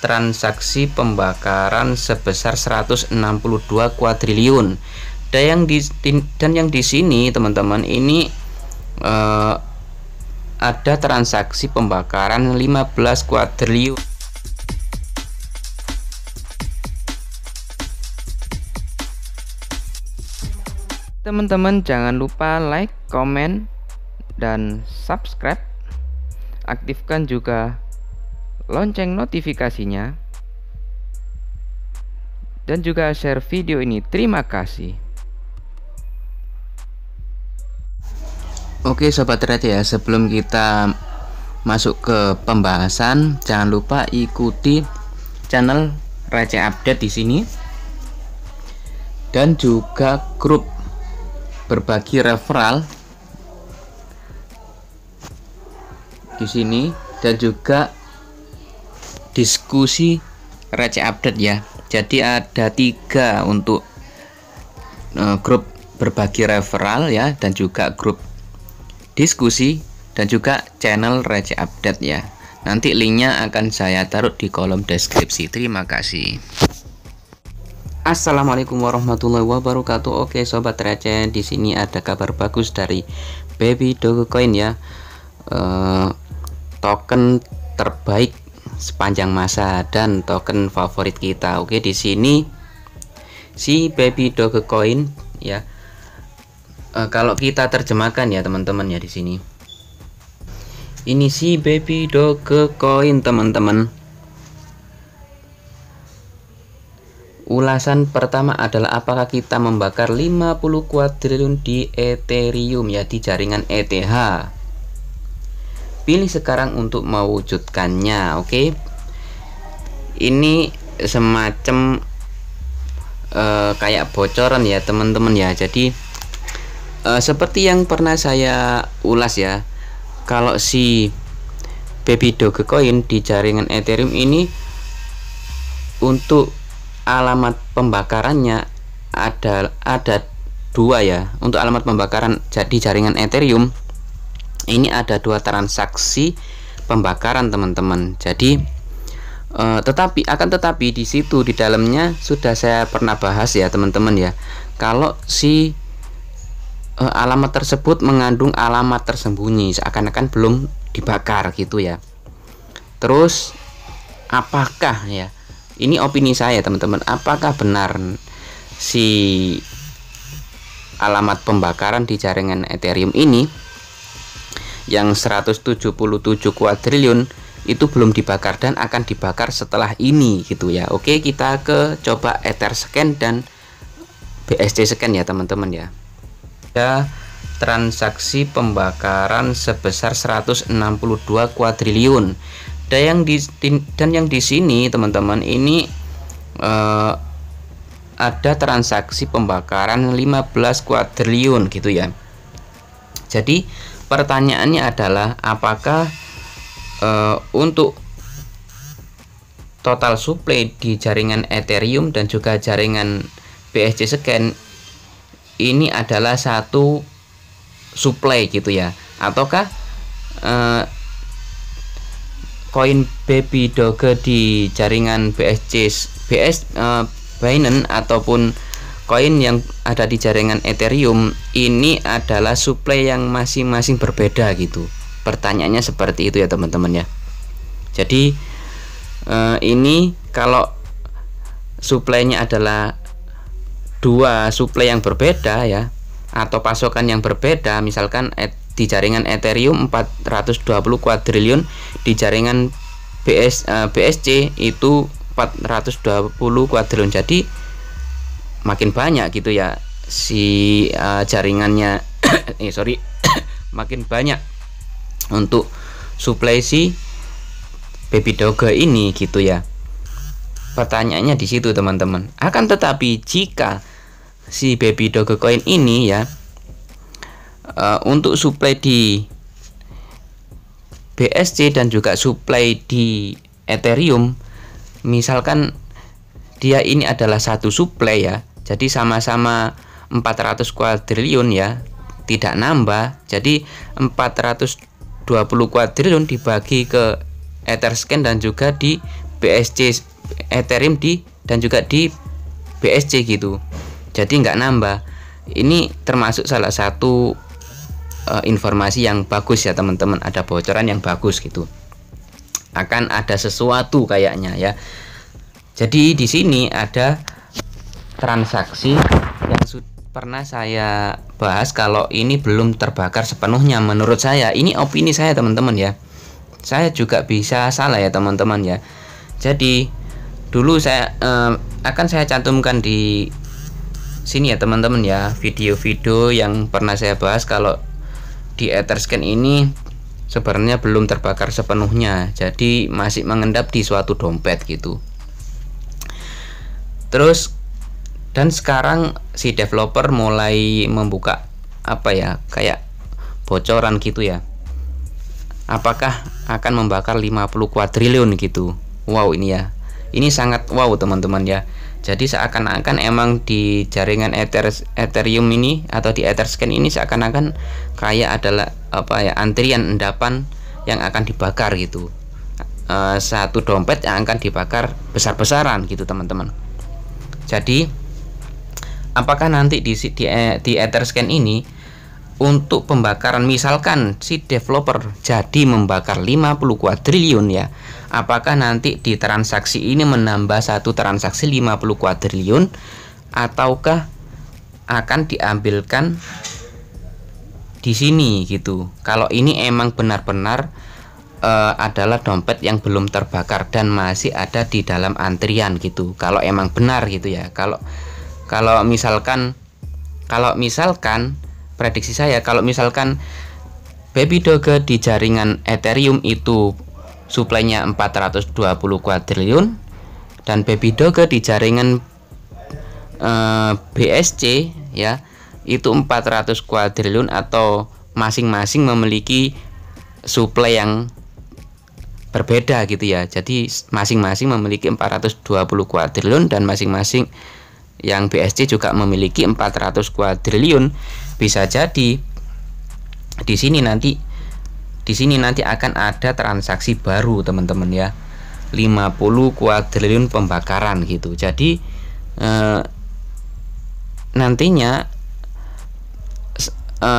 transaksi pembakaran sebesar 162 kuadriliun. Dan yang di sini teman-teman ini ada transaksi pembakaran 15 kuadriliun. Teman-teman jangan lupa like, komen, dan subscribe. Aktifkan juga lonceng notifikasinya. Dan juga share video ini. Terima kasih. Oke Sobat Receh ya, sebelum kita masuk ke pembahasan, jangan lupa ikuti channel Receh Update di sini. Dan juga grup berbagi referral di sini, dan juga diskusi Receh Update ya. Jadi ada 3 untuk grup berbagi referral ya, dan juga grup diskusi, dan juga channel Receh Update ya. Nanti linknya akan saya taruh di kolom deskripsi. Terima kasih. Assalamualaikum warahmatullahi wabarakatuh. Oke Sobat Receh, di sini ada kabar bagus dari Baby Dogecoin ya. Token terbaik sepanjang masa dan token favorit kita. Oke, di sini si Baby Dogecoin ya. Kalau kita terjemahkan ya teman-teman ya, di sini ini si Baby Dogecoin teman-teman. Ulasan pertama adalah apakah kita membakar 50 kuadriliun di Ethereum ya, di jaringan ETH. Pilih sekarang untuk mewujudkannya. Oke. Ini semacam kayak bocoran ya teman-teman ya. Jadi seperti yang pernah saya ulas ya, kalau si Baby Dogecoin di jaringan Ethereum ini, untuk alamat pembakarannya ada 2 ya. Untuk alamat pembakaran jadi jaringan Ethereum ini ada 2 transaksi pembakaran teman-teman. Jadi tetapi di situ di dalamnya sudah saya pernah bahas ya teman-teman ya, kalau si alamat tersebut mengandung alamat tersembunyi, seakan-akan belum dibakar gitu ya. Terus apakah ya, ini opini saya teman-teman, apakah benar si alamat pembakaran di jaringan Ethereum ini yang 177 kuadriliun itu belum dibakar dan akan dibakar setelah ini gitu ya. Oke, kita coba Etherscan dan BSC Scan ya teman-teman ya. Ada transaksi pembakaran sebesar 162 kuadriliun. Dan yang di sini teman-teman ini ada transaksi pembakaran 15 kuadriliun gitu ya. Jadi pertanyaannya adalah apakah untuk total supply di jaringan Ethereum dan juga jaringan BSC Scan ini adalah satu supply gitu ya, ataukah koin Baby Doge di jaringan Binance ataupun koin yang ada di jaringan Ethereum ini adalah supply yang masing-masing berbeda gitu. Pertanyaannya seperti itu ya teman-teman ya. Jadi ini kalau supply-nya adalah 2 supply yang berbeda ya, atau pasokan yang berbeda, misalkan di jaringan Ethereum 420 kuadriliun, di jaringan BSC itu 420 kuadriliun. Jadi makin banyak gitu ya si jaringannya makin banyak untuk supply si Baby Doge ini gitu ya. Pertanyaannya di situ teman-teman. Akan tetapi jika si Baby Dogecoin ini ya untuk supply di BSC dan juga supply di Ethereum, misalkan dia ini adalah satu supply ya, jadi sama-sama 400 kuadriliun ya, tidak nambah. Jadi 420 kuadriliun dibagi ke Etherscan dan juga di BSC Ethereum dan juga di BSC gitu. Jadi nggak nambah. Ini termasuk salah satu informasi yang bagus ya teman-teman, ada bocoran yang bagus gitu. Akan ada sesuatu kayaknya ya. Jadi di sini ada transaksi yang pernah saya bahas kalau ini belum terbakar sepenuhnya. Menurut saya, ini opini saya teman-teman ya. Saya juga bisa salah ya teman-teman ya. Jadi dulu saya akan saya cantumkan di sini ya teman-teman ya, video-video yang pernah saya bahas kalau di Etherscan ini sebenarnya belum terbakar sepenuhnya, jadi masih mengendap di suatu dompet gitu. Terus dan sekarang si developer mulai membuka apa ya, kayak bocoran gitu ya, apakah akan membakar 50 kuadriliun gitu. Wow, ini ya, ini sangat wow teman-teman ya. Jadi seakan-akan emang di jaringan Ethereum ini atau di Etherscan ini seakan-akan kayak adalah apa ya, antrian endapan yang akan dibakar gitu. Satu dompet yang akan dibakar besar-besaran gitu teman-teman. Jadi apakah nanti di Etherscan ini untuk pembakaran, misalkan si developer jadi membakar 50 kuadriliun ya, apakah nanti di transaksi ini menambah satu transaksi 50 kuadriliun ataukah akan diambilkan di sini gitu. Kalau ini emang benar-benar adalah dompet yang belum terbakar dan masih ada di dalam antrian gitu. Kalau emang benar gitu ya. Kalau misalkan prediksi saya, kalau misalkan Baby Doge di jaringan Ethereum itu suplainya 420 kuadriliun dan Baby Doge di jaringan BSC ya itu 400 kuadriliun, atau masing-masing memiliki suplai yang berbeda gitu ya. Jadi masing-masing memiliki 420 kuadriliun dan masing-masing yang BSC juga memiliki 400 kuadriliun. Bisa jadi di sini nanti akan ada transaksi baru teman-teman ya, 50 kuadriliun pembakaran gitu. Jadi nantinya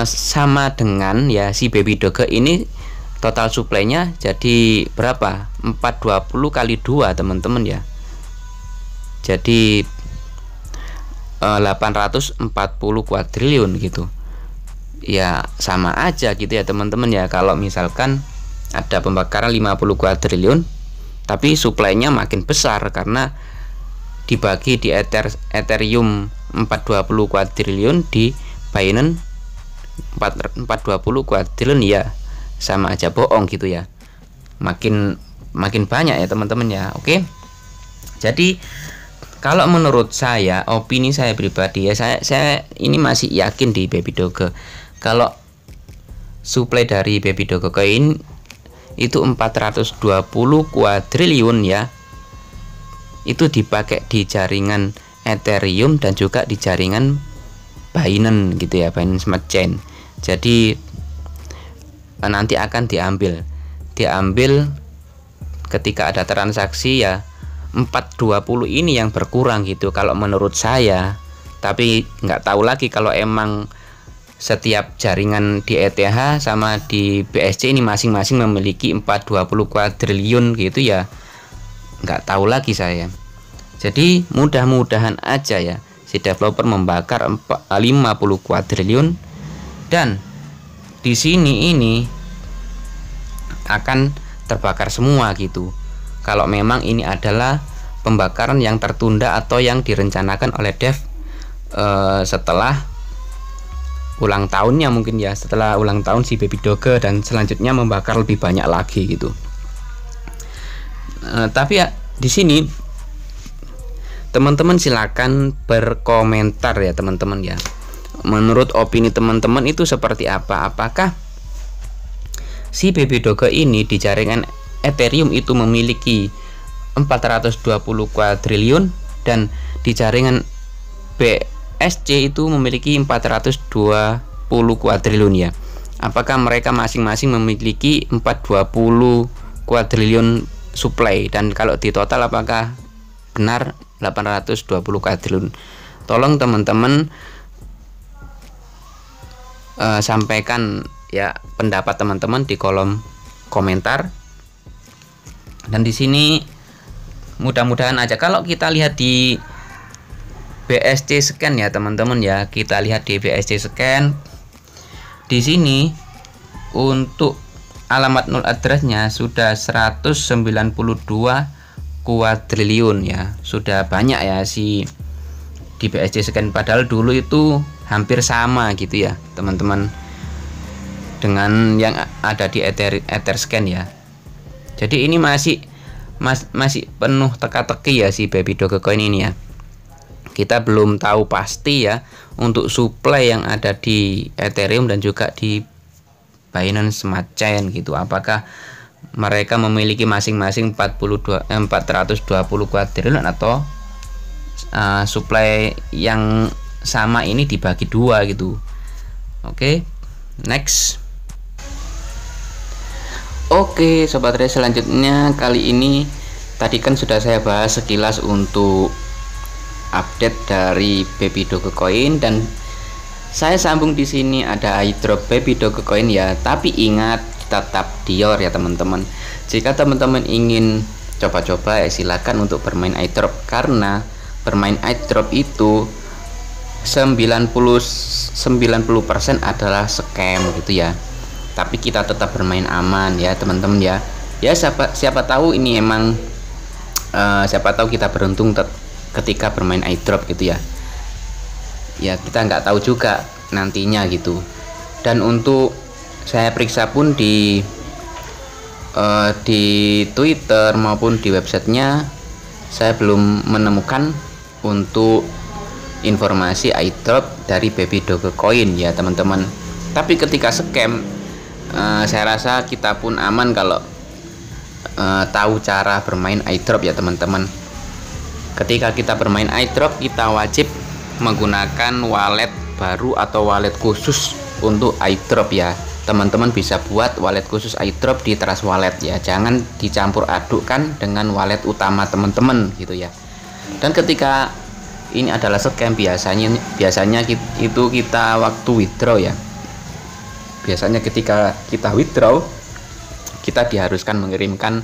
sama dengan ya si Baby Doge ini total suplainya jadi berapa? 420 kali 2 teman-teman ya. Jadi 840 kuadriliun gitu. Ya sama aja gitu ya teman-teman ya. Kalau misalkan ada pembakaran 50 kuadriliun tapi suplainya makin besar karena dibagi di Ethereum 420 kuadriliun, di Binance 420 kuadriliun, ya sama aja bohong gitu ya. Makin banyak ya teman-teman ya. Oke. Jadi kalau menurut saya, opini saya pribadi ya, saya ini masih yakin di Baby Doge. Kalau suplai dari Baby Doge Coin itu 420 kuadriliun ya, itu dipakai di jaringan Ethereum dan juga di jaringan Binance gitu ya, Binance Smart Chain. Jadi nanti akan diambil ketika ada transaksi ya 420 ini yang berkurang gitu kalau menurut saya. Tapi nggak tahu lagi kalau emang setiap jaringan di ETH sama di BSC ini masing-masing memiliki 420 kuadriliun gitu ya, nggak tahu lagi saya. Jadi mudah-mudahan aja ya si developer membakar 50 kuadriliun dan di sini ini akan terbakar semua gitu. Kalau memang ini adalah pembakaran yang tertunda atau yang direncanakan oleh dev setelah ulang tahunnya mungkin ya, setelah ulang tahun si Baby Doge dan selanjutnya membakar lebih banyak lagi gitu. Tapi ya di sini teman-teman silakan berkomentar ya teman-teman ya. Menurut opini teman-teman itu seperti apa? Apakah si Baby Doge ini di jaringan Ethereum itu memiliki 420 kuadriliun dan di jaringan BSC itu memiliki 420 kuadriliun ya. Apakah mereka masing-masing memiliki 420 kuadriliun supply, dan kalau di total apakah benar 820 kuadrillion. Tolong teman-teman sampaikan ya pendapat teman-teman di kolom komentar. Dan di sini mudah-mudahan aja, kalau kita lihat di BSC scan ya teman-teman ya, kita lihat di BSC scan di sini untuk alamat null addressnya sudah 192 kuadriliun ya, sudah banyak ya si di BSC scan, padahal dulu itu hampir sama gitu ya teman-teman dengan yang ada di Etherscan ya. Jadi ini masih penuh teka-teki ya si Baby Dogecoin ini ya. Kita belum tahu pasti ya untuk supply yang ada di Ethereum dan juga di Binance Smart Chain gitu, apakah mereka memiliki masing-masing 420 kuadriliun atau supply yang sama ini dibagi dua gitu. Oke, next. Oke sobat Ray, selanjutnya kali ini tadi kan sudah saya bahas sekilas untuk update dari Baby Dogecoin, dan saya sambung di sini ada airdrop Baby Dogecoin ya. Tapi ingat, tetap Dior ya teman-teman. Jika teman-teman ingin coba-coba ya silakan untuk bermain airdrop, karena bermain airdrop itu 90% adalah scam gitu ya. Tapi kita tetap bermain aman ya teman-teman ya. Ya siapa tahu ini emang siapa tahu kita beruntung ketika bermain airdrop gitu ya. Ya kita nggak tahu juga nantinya gitu. Dan untuk saya periksa pun di Twitter maupun di websitenya, saya belum menemukan untuk informasi airdrop dari Baby Dogecoin ya teman-teman. Tapi ketika scam, saya rasa kita pun aman kalau tahu cara bermain airdrop ya teman-teman. Ketika kita bermain airdrop, kita wajib menggunakan wallet baru atau wallet khusus untuk airdrop ya. Teman-teman bisa buat wallet khusus airdrop di Trust Wallet ya. Jangan dicampur adukkan dengan wallet utama teman-teman gitu ya. Dan ketika ini adalah scam, biasanya itu kita waktu withdraw ya. Biasanya ketika kita withdraw, kita diharuskan mengirimkan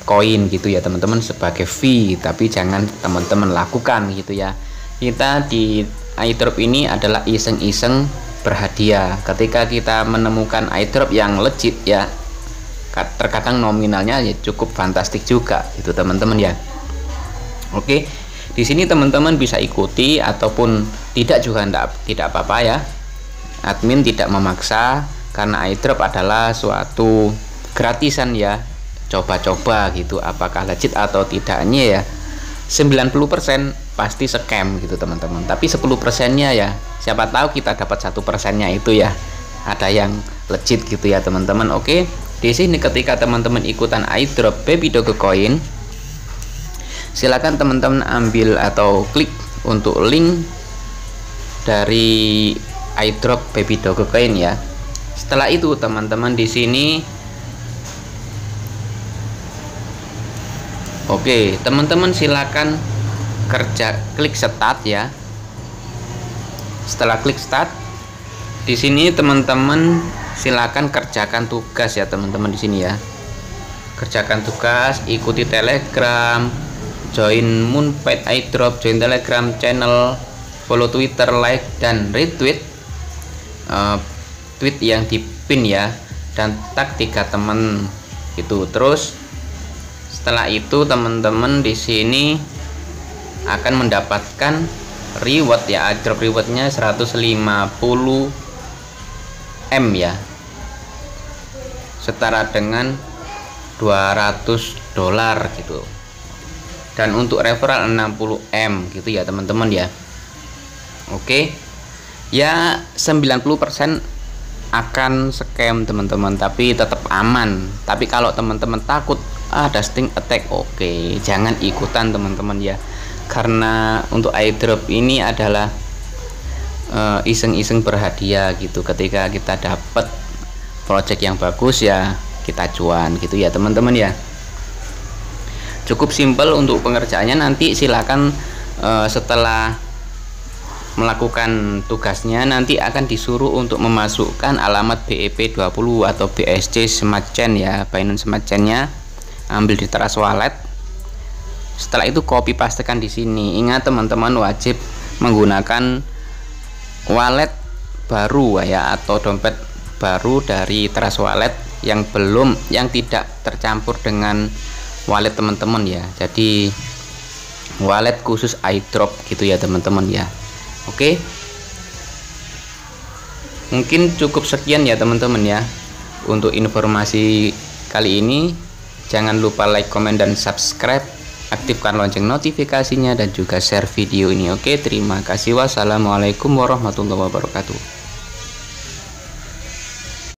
koin gitu ya teman-teman sebagai fee, tapi jangan teman-teman lakukan gitu ya. Kita di airdrop ini adalah iseng-iseng berhadiah. Ketika kita menemukan airdrop yang legit ya, terkadang nominalnya ya cukup fantastik juga gitu teman-teman ya. Oke, di sini teman-teman bisa ikuti ataupun tidak juga tidak apa-apa ya. Admin tidak memaksa karena airdrop adalah suatu gratisan ya. Coba-coba gitu apakah legit atau tidaknya ya. 90% pasti scam gitu teman-teman. Tapi 10%-nya ya siapa tahu kita dapat 1%-nya itu ya ada yang legit gitu ya teman-teman. Oke, di sini ketika teman-teman ikutan airdrop Baby Dogecoin, silakan teman-teman ambil atau klik untuk link dari airdrop Baby Dogecoin ya. Setelah itu teman-teman di sini oke, teman-teman silakan klik start ya. Setelah klik start, di sini teman-teman silakan kerjakan tugas ya teman-teman di sini ya. Kerjakan tugas, ikuti Telegram, join Moonpad airdrop, join Telegram channel, follow Twitter, like dan retweet tweet yang dipin ya, dan tag 3 teman itu. Terus setelah itu teman-teman di sini akan mendapatkan reward ya. Airdrop rewardnya 150 M ya, setara dengan 200 dolar gitu. Dan untuk referral 60 M gitu ya teman-teman ya. Oke ya, 90% akan scam teman-teman, tapi tetap aman. Tapi kalau teman-teman takut ada sting attack, oke, jangan ikutan teman-teman ya. Karena untuk airdrop ini adalah iseng-iseng berhadiah gitu. Ketika kita dapat project yang bagus ya kita cuan gitu ya teman-teman ya. Cukup simpel untuk pengerjaannya. Nanti silakan setelah melakukan tugasnya nanti akan disuruh untuk memasukkan alamat BEP20 atau BSC Smart Chain ya, Binance Smart Chain-nya. Ambil di Trust Wallet. Setelah itu copy pastekan di sini. Ingat teman-teman, wajib menggunakan wallet baru ya, atau dompet baru dari Trust Wallet yang tidak tercampur dengan wallet teman-teman ya. Jadi wallet khusus airdrop gitu ya teman-teman ya. Oke, mungkin cukup sekian ya teman-teman ya untuk informasi kali ini. Jangan lupa like, komen, dan subscribe, aktifkan lonceng notifikasinya, dan juga share video ini. Oke, terima kasih. Wassalamualaikum warahmatullahi wabarakatuh.